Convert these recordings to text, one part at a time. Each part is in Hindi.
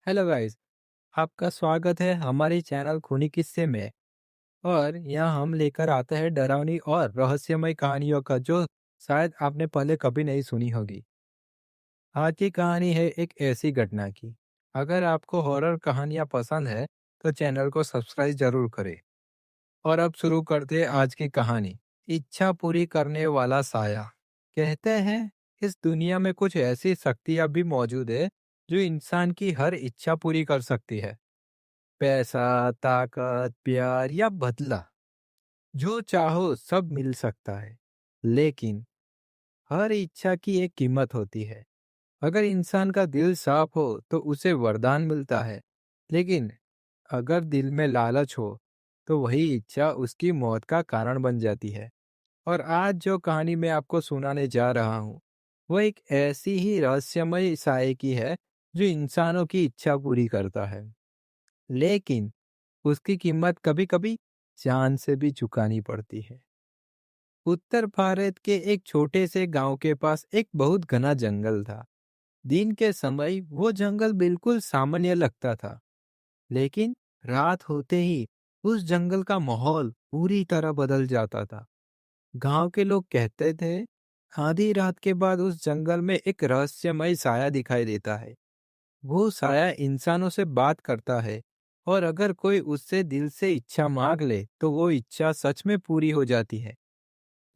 Hello guys. आपका स्वागत है हमारे चैनल खूनी किस्से में। और यहाँ हम लेकर आते हैं डरावनी और रहस्यमय कहानियों का जो शायद आपने पहले कभी नहीं सुनी होगी। आज की कहानी है एक ऐसी घटना की। अगर आपको हॉरर कहानियाँ पसंद है तो चैनल को सब्सक्राइब जरूर करें। और अब शुरू करते हैं आज की कहानी। इच्छा पूरी करने वाला साया। कहते हैं इस दुनिया में कुछ ऐसी शक्तियाँ भी मौजूद है जो इंसान की हर इच्छा पूरी कर सकती है। पैसा, ताकत, प्यार या बदला, जो चाहो सब मिल सकता है। लेकिन हर इच्छा की एक कीमत होती है। अगर इंसान का दिल साफ हो तो उसे वरदान मिलता है। लेकिन अगर दिल में लालच हो तो वही इच्छा उसकी मौत का कारण बन जाती है। और आज जो कहानी मैं आपको सुनाने जा रहा हूँ, वो एक ऐसी ही रहस्यमय साय की है जो इंसानों की इच्छा पूरी करता है। लेकिन उसकी कीमत कभी-कभी जान से भी चुकानी पड़ती है। उत्तर भारत के एक छोटे से गांव के पास एक बहुत घना जंगल था। दिन के समय वो जंगल बिल्कुल सामान्य लगता था, लेकिन रात होते ही उस जंगल का माहौल पूरी तरह बदल जाता था। गांव के लोग कहते थे, आधी रात के बाद उस जंगल में एक रहस्यमय साया दिखाई देता है। वो साया इंसानों से बात करता है और अगर कोई उससे दिल से इच्छा मांग ले तो वो इच्छा सच में पूरी हो जाती है।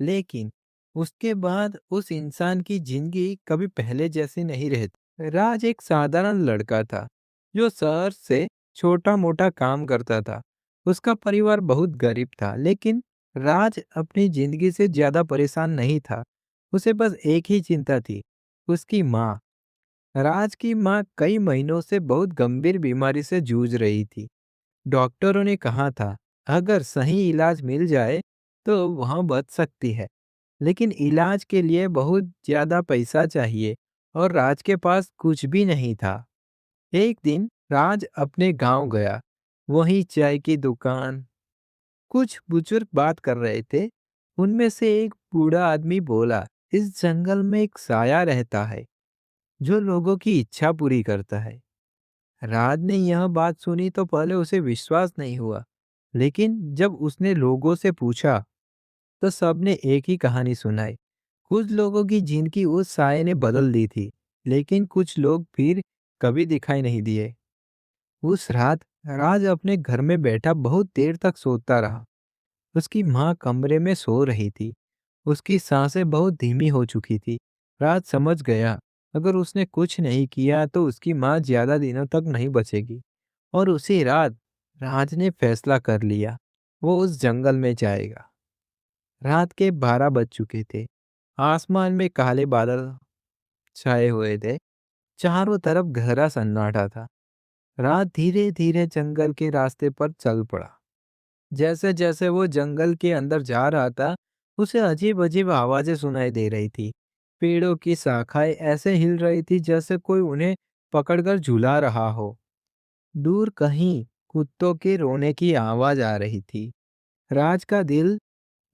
लेकिन उसके बाद उस इंसान की जिंदगी कभी पहले जैसी नहीं रहती। राज एक साधारण लड़का था जो शहर से छोटा मोटा काम करता था। उसका परिवार बहुत गरीब था, लेकिन राज अपनी जिंदगी से ज्यादा परेशान नहीं था। उसे बस एक ही चिंता थी, उसकी माँ। राज की माँ कई महीनों से बहुत गंभीर बीमारी से जूझ रही थी। डॉक्टरों ने कहा था, अगर सही इलाज मिल जाए तो वह बच सकती है, लेकिन इलाज के लिए बहुत ज्यादा पैसा चाहिए और राज के पास कुछ भी नहीं था। एक दिन राज अपने गांव गया। वहीं चाय की दुकान, कुछ बुजुर्ग बात कर रहे थे। उनमें से एक बूढ़ा आदमी बोला, इस जंगल में एक साया रहता है जो लोगों की इच्छा पूरी करता है। राज ने यह बात सुनी तो पहले उसे विश्वास नहीं हुआ, लेकिन जब उसने लोगों से पूछा तो सबने एक ही कहानी सुनाई। कुछ लोगों की जिंदगी उस साये ने बदल दी थी, लेकिन कुछ लोग फिर कभी दिखाई नहीं दिए। उस रात राज अपने घर में बैठा बहुत देर तक सोता रहा। उसकी माँ कमरे में सो रही थी। उसकी सांसें बहुत धीमी हो चुकी थी। राज समझ गया, अगर उसने कुछ नहीं किया तो उसकी माँ ज्यादा दिनों तक नहीं बचेगी। और उसी रात राज ने फैसला कर लिया, वो उस जंगल में जाएगा। रात के 12 बज चुके थे। आसमान में काले बादल छाए हुए थे। चारों तरफ गहरा सन्नाटा था। रात धीरे धीरे जंगल के रास्ते पर चल पड़ा। जैसे जैसे वो जंगल के अंदर जा रहा था, उसे अजीब अजीब आवाजें सुनाई दे रही थी। पेड़ों की शाखाएं ऐसे हिल रही थी जैसे कोई उन्हें पकड़कर झुला रहा हो। दूर कहीं कुत्तों के रोने की आवाज आ रही थी। राज का दिल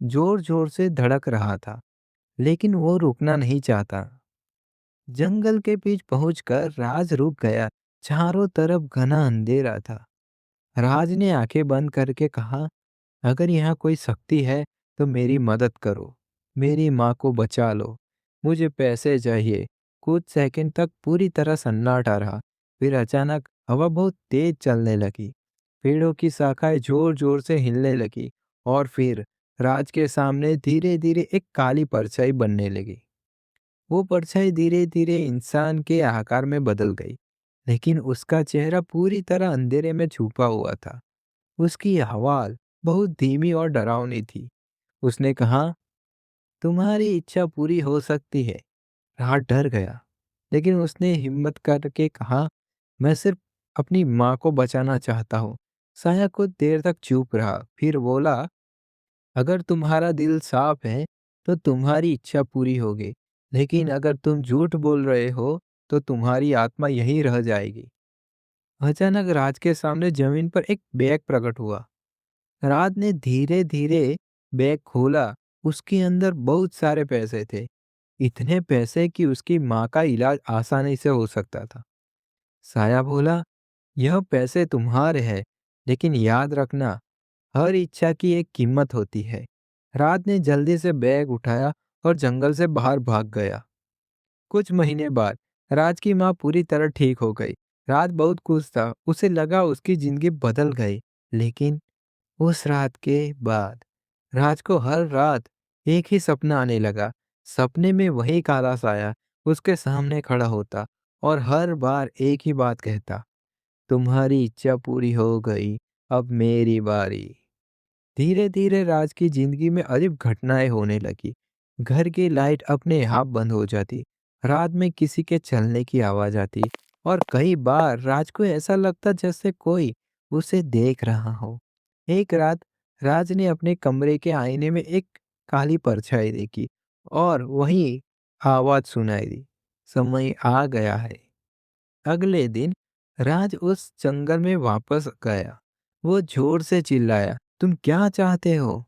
जोर जोर से धड़क रहा था, लेकिन वो रुकना नहीं चाहता। जंगल के बीच पहुंचकर राज रुक गया। चारों तरफ घना अंधेरा था। राज ने आंखें बंद करके कहा, अगर यहाँ कोई शक्ति है तो मेरी मदद करो। मेरी माँ को बचा लो। मुझे पैसे चाहिए। कुछ सेकंड तक पूरी तरह सन्नाटा रहा। फिर अचानक हवा बहुत तेज चलने लगी। पेड़ों की शाखाएं जोर जोर से हिलने लगी और फिर राज के सामने धीरे धीरे एक काली परछाई बनने लगी। वो परछाई धीरे धीरे इंसान के आकार में बदल गई, लेकिन उसका चेहरा पूरी तरह अंधेरे में छुपा हुआ था। उसकी आवाज बहुत धीमी और डरावनी थी। उसने कहा, तुम्हारी इच्छा पूरी हो सकती है। रात डर गया, लेकिन उसने हिम्मत करके कहा, मैं सिर्फ अपनी माँ को बचाना चाहता हूँ। साया कुछ देर तक चुप रहा, फिर बोला, अगर तुम्हारा दिल साफ है तो तुम्हारी इच्छा पूरी होगी, लेकिन अगर तुम झूठ बोल रहे हो तो तुम्हारी आत्मा यहीं रह जाएगी। अचानक राज के सामने जमीन पर एक बैग प्रकट हुआ। राज ने धीरे धीरे बैग खोला। उसके अंदर बहुत सारे पैसे थे, इतने पैसे कि उसकी माँ का इलाज आसानी से हो सकता था। साया बोला, यह पैसे तुम्हारे हैं, लेकिन याद रखना, हर इच्छा की एक कीमत होती है। राज ने जल्दी से बैग उठाया और जंगल से बाहर भाग गया। कुछ महीने बाद राज की माँ पूरी तरह ठीक हो गई। राज बहुत खुश था, उसे लगा उसकी जिंदगी बदल गई। लेकिन उस रात के बाद राज को हर रात एक ही सपना आने लगा। सपने में वही काला साया उसके सामने खड़ा होता और हर बार एक ही बात कहता, तुम्हारी इच्छा पूरी हो गई, अब मेरी बारी। धीरे धीरे राज की जिंदगी में अजीब घटनाएं होने लगी। घर की लाइट अपने आप बंद हो जाती, रात में किसी के चलने की आवाज आती और कई बार राज को ऐसा लगता जैसे कोई उसे देख रहा हो। एक रात राज ने अपने कमरे के आईने में एक काली परछाई देखी और वही आवाज सुनाई दी, समय आ गया है। अगले दिन राज उस जंगल में वापस गया। वो जोर से चिल्लाया, तुम क्या चाहते हो?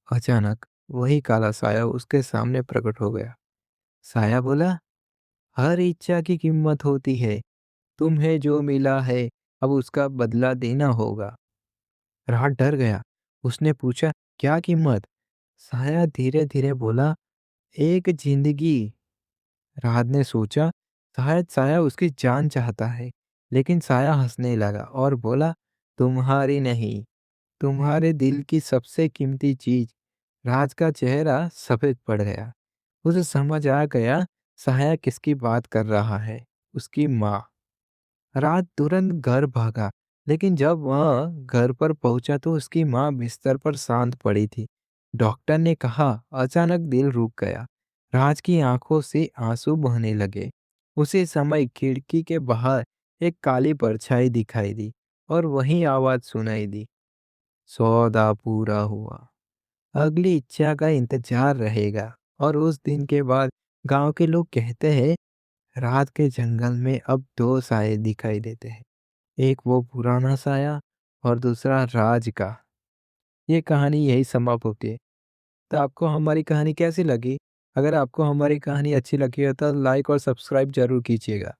अचानक वही काला साया उसके सामने प्रकट हो गया। साया बोला, हर इच्छा की कीमत होती है, तुम्हें जो मिला है अब उसका बदला देना होगा। राज डर गया। उसने पूछा, क्या कीमत? साया धीरे धीरे बोला, एक जिंदगी। राहत ने सोचा, शायद साया उसकी जान चाहता है। लेकिन साया हंसने लगा और बोला, तुम्हारी नहीं, तुम्हारे दिल की सबसे कीमती चीज। राज का चेहरा सफेद पड़ गया। उसे समझ आ गया साया किसकी बात कर रहा है, उसकी माँ। रात तुरंत घर भागा, लेकिन जब वह घर पर पहुंचा तो उसकी माँ बिस्तर पर शांत पड़ी थी। डॉक्टर ने कहा, अचानक दिल रुक गया। राज की आंखों से आंसू बहने लगे। उसी समय खिड़की के बाहर एक काली परछाई दिखाई दी और वही आवाज सुनाई दी, सौदा पूरा हुआ, अगली इच्छा का इंतजार रहेगा। और उस दिन के बाद गांव के लोग कहते हैं, रात के जंगल में अब दो साए दिखाई देते हैं, एक वो पुराना साया और दूसरा राज का। ये कहानी यही समाप्त होती है। तो आपको हमारी कहानी कैसी लगी? अगर आपको हमारी कहानी अच्छी लगी हो तो लाइक और सब्सक्राइब जरूर कीजिएगा।